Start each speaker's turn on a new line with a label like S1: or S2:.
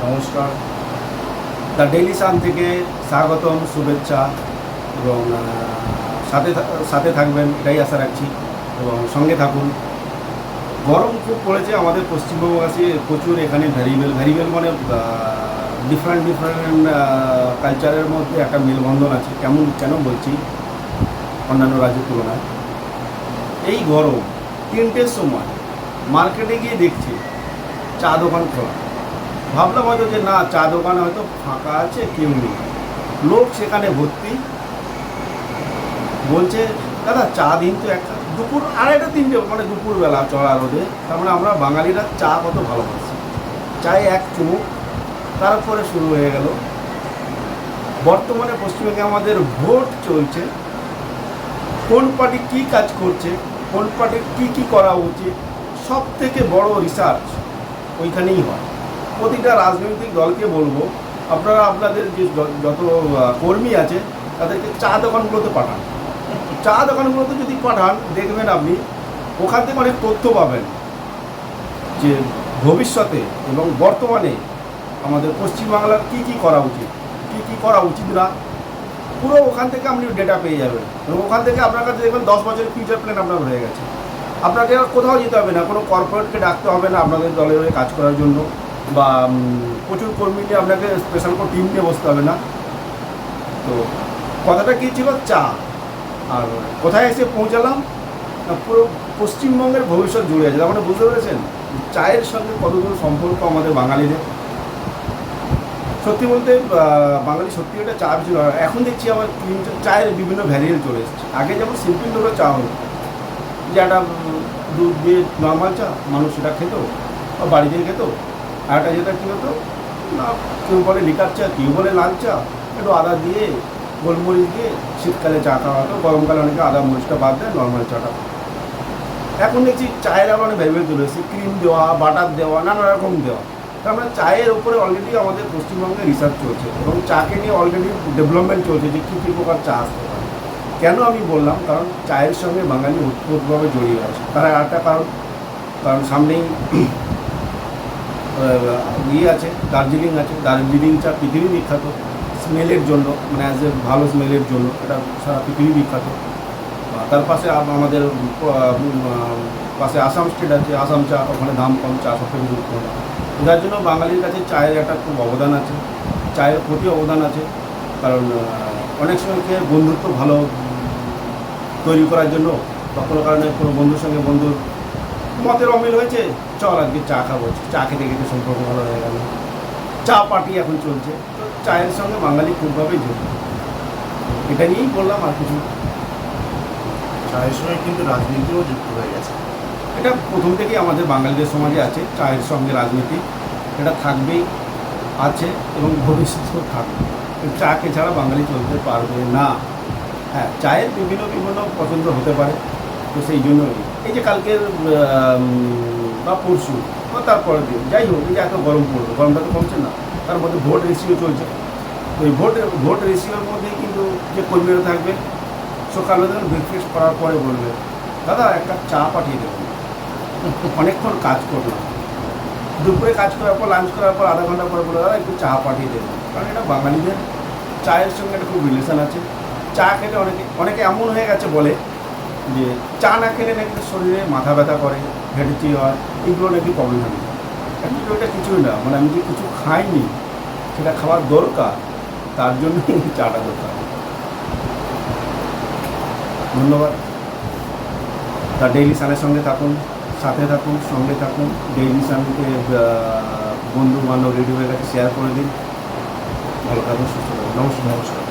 S1: নমস্কার।
S2: The Daily Sun থেকে স্বাগতম, শুভেচ্ছা এবং সাথে থাকবেন এটাই আশা রাখছি এবং সঙ্গে থাকুন। গরম খুব পড়েছে আমাদের পশ্চিমবঙ্গে, প্রচুর এখানে ভ্যারিয়েবল মানে ডিফারেন্ট কালচারের মধ্যে একটা মেলবন্ধন আছে। কেন বলছি অন্যান্য রাজ্যের তুলনায়? এই গরম 3টের সময় মার্কেটে গিয়ে দেখছি চা দোকান খোলা। ভাবলাম হয়তো যে না, চা দোকানে হয়তো ফাঁকা আছে, কেউ নেই। লোক সেখানে ভর্তি। বলছে দাদা চা দিন তো একটা। দুপুর 2:30-3টে মানে দুপুরবেলা চড়া রোদে। তার মানে আমরা বাঙালিরা চা কত ভালোবাসি। চায়ে এক চুমুক, তারপরে শুরু হয়ে গেল। বর্তমানে পশ্চিমবঙ্গে আমাদের ভোট চলছে। কোন পার্টি কী কাজ করছে, কোন পার্টির কী করা উচিত, সব থেকে বড় রিসার্চ ওইখানেই হয়। প্রতিটা রাজনৈতিক দলকে বলবো, আপনারা আপনাদের যে যত কর্মী আছে তাদেরকে চা দোকানগুলোতে পাঠান। চা দোকানগুলোতে যদি পাঠান, দেখবেন আপনি ওখান থেকে অনেক তথ্য পাবেন যে ভবিষ্যতে এবং বর্তমানে আমাদের পশ্চিমবাংলার কী করা উচিত, কী করা উচিত না, পুরো ওখান থেকে আপনি ডেটা পেয়ে যাবেন। এবং ওখান থেকে আপনার কাছে দেখবেন 10 বছরের ফিউচার প্ল্যান আপনার হয়ে গেছে। আপনাকে আর কোথাও যেতে হবে না, কোনো কর্পোরেটকে ডাকতে হবে না আপনাদের দলের হয়ে কাজ করার জন্য, বা প্রচুর কর্মী নিয়ে আপনাকে স্পেশাল কোনো টিম নিয়ে বসতে হবে না। তো কথাটা কী ছিল? চা। আর কোথায় এসে পৌঁছালাম, পুরো পশ্চিমবঙ্গের ভবিষ্যৎ জুড়ে আছে। তার মানে বুঝতে পেরেছেন চায়ের সঙ্গে কতদূর সম্পর্ক আমাদের বাঙালিদের। সত্যি বলতে বাঙালি সত্যি একটা চা ছিল। এখন দেখছি আবার চায়ের বিভিন্ন ভ্যারিয়েন্ট চলে এসেছে। আগে যেমন সিম্পল ধরে চা হতো, যে একটা দুধ দিয়ে নর্মাল চা মানুষ সেটা খেত বা বাড়িতে খেত। আর একটা যেটা কী হতো না, কেউ বলে লিকার চা, কেউ বলে লাল চা, একটু আদা দিয়ে গোলমরিচ দিয়ে শীতকালে চা খাওয়া হতো। গরমকালে অনেকে আদা মরিচটা বাদ দেয়, নর্মাল চাটা। এখন দেখছি চায়ের আবার অনেক ভ্যারিয়েন্ট চলে এসেছে, ক্রিম দেওয়া, বাটার দেওয়া, নানা রকম দেওয়া। তার মানে চায়ের উপরে অলরেডি আমাদের পশ্চিমবঙ্গে রিসার্চ চলছে এবং চাকে নিয়ে অলরেডি ডেভেলপমেন্ট চলছে যে কী প্রকার চা আসতে পারে। কেন আমি বললাম? কারণ চায়ের সঙ্গে বাঙালি ওতপ্রোতভাবে জড়িয়ে আছে। তার একটা কারণ সামনেই আছে, দার্জিলিং আছে। দার্জিলিং চা পৃথিবী বিখ্যাত স্মেলের জন্য, মানে অ্যাজ এ ভালো স্মেলের জন্য এটা সারা পৃথিবী বিখ্যাত। তার পাশে আমাদের পাশে আসাম স্টেট আছে, আসাম চা, ওখানে দাম কম, চা সব থেকে গুরুত্বপূর্ণ। যার জন্য বাঙালির কাছে চায়ের একটা খুব অবদান আছে, চায়ের প্রতি অবদান আছে। কারণ অনেক সময় বন্ধুত্ব ভালো তৈরি করার জন্য বা কোনো কারণে কোনো বন্ধুর সঙ্গে বন্ধুর মতের অমিল হয়েছে, চল আজকে চা খাবো, চা খেতে খেতে সম্পর্ক ভালো হয়ে গেল। চা পার্টি এখন চলছে। তো চায়ের সঙ্গে বাঙালি খুবভাবেই জড়িত। এটা নিয়েই বললাম, আর কিছু।
S1: চায়ের সঙ্গে কিন্তু রাজনীতিও যুক্ত হয়ে গেছে।
S2: এটা প্রথম থেকেই আমাদের বাঙালিদের সমাজে আছে, চায়ের সঙ্গে রাজনীতি। এটা থাকবেই, আছে এবং ভবিষ্যতেও থাকবে। চাকে ছাড়া বাঙালি চলতে পারবে না। হ্যাঁ, চায়ের বিভিন্ন পছন্দ হতে পারে। তো সেই জন্যই এই যে কালকের বা পরশু বা তারপরের দিন, যাই হোক, এই যে এত গরম পড়বে, গরমটা তো কমছে না। তার মধ্যে ভোট রেশিও চলছে। তো এই ভোট রেশিওর মধ্যেই কিন্তু যে কর্মীরা থাকবে, সকালে যখন ব্রেকফাস্ট করার পরে বলবে দাদা এক কাপ চা পাঠিয়ে দেবেন। অনেকক্ষণ কাজ করলাম, দুপুরে কাজ করার পর, লাঞ্চ করার পর আধা ঘন্টা পরে বলে দাদা একটু চা পাঠিয়ে দেবেন। কারণ এটা বাঙালিদের চায়ের সঙ্গে একটা খুব রিলেশান আছে। চা খেলে অনেকে এমন হয়ে গেছে বলে যে চা না খেলে নাকি শরীরে মাথা ব্যথা করে, হেডেচি হয়, এগুলো নাকি প্রবলেম হয়। অ্যাকচুয়ালি ওটা কিছুই না, মানে আমি যে কিছু খাইনি সেটা খাওয়ার দরকার, তার জন্যই চাটা দরকার। ধন্যবাদ। দ্য ডেইলি সানের সঙ্গে থাকুন, সাথে থাকুন, সঙ্গে থাকুন। ডেইলি সানকে বন্ধু বান্ধব রেডিওর কাছে শেয়ার করে দিন। ভালো থাকুন, সুস্থ থাকুন। নমস্কার।